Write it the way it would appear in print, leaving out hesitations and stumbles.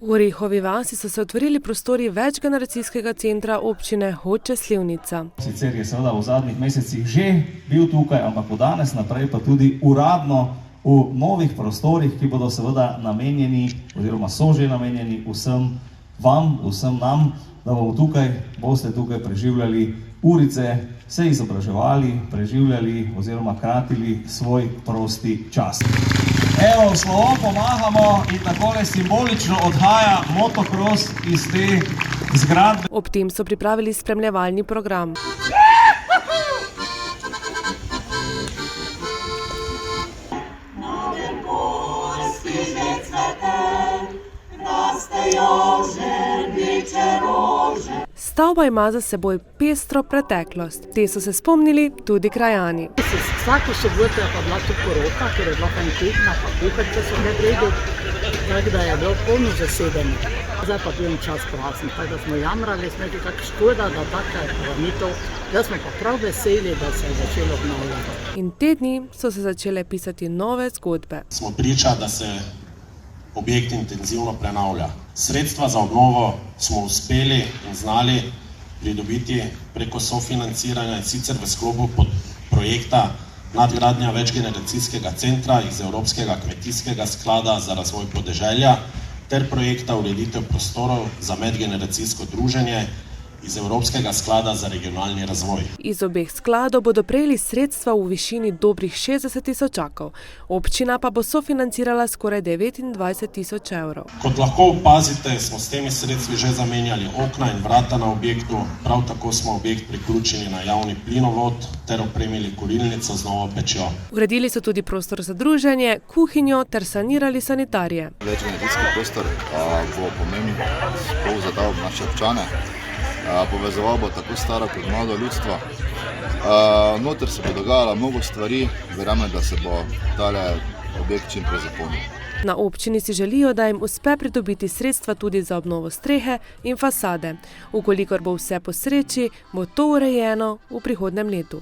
V Orehovi vasi so se otvorili prostori večgeneracijskega centra občine Hoče - Slivnica. Sicer je seveda v zadnjih mesecih že bil tukaj, ampak od danes naprej pa tudi uradno v novih prostorih, ki bodo seveda namenjeni oziroma so že namenjeni vsem vam, vsem nam, da boste tukaj preživljali urice, se izobraževali, preživljali oziroma kratili svoj prosti čas. Evo, slovo pomahamo in takole simbolično odhaja motokros iz te zgradbe. Ob tem so pripravili spremljevalni program. Stavba ima za seboj pestro preteklost. Te so se spomnili tudi krajani. Vsako soboto je pa bila tu poroka, ker je bila kvalitetna, pa kuharice so bile v redu, tako da je bilo polno zasedeno. Zdaj pa bil čas prazen, tako da smo jamrali, smo rekli, kako škoda, da taka ni to. Zdaj smo pa prav veseli, da se je začelo obnavljati. In te dni so se začele pisati nove zgodbe. Smo priča, da se objekt intenzivno prenavlja. Sredstva za obnovo smo uspeli in znali pridobiti preko sofinanciranja, in sicer v sklopu projekta nadgradnja večgeneracijskega centra iz Evropskega kmetijskega sklada za razvoj podeželja ter projekta ureditev prostorov za medgeneracijsko druženje iz Evropskega sklada za regionalni razvoj. Iz obeh skladov bodo prejeli sredstva v višini dobrih 60 tisočakov. Občina pa bo sofinancirala skoraj 29 tisoč evrov. Kot lahko opazite, smo s temi sredstvi že zamenjali okna in vrata na objektu, prav tako smo objekt priključili na javni plinovod ter opremili kurilnico z novo pečjo. Uredili so tudi prostor za druženje, kuhinjo ter sanirali sanitarije. Večgeneracijski prostor bo pomemben sploh za naše občane. Povezoval bo tako staro kot mlado ljudstvo. Noter se bo dogajalo mnogo stvari, verjamem, da se bo tale objekt čim prej zapolnil. Na občini si želijo, da jim uspe pridobiti sredstva tudi za obnovo strehe in fasade. V kolikor bo vse po sreči, bo to urejeno v prihodnjem letu.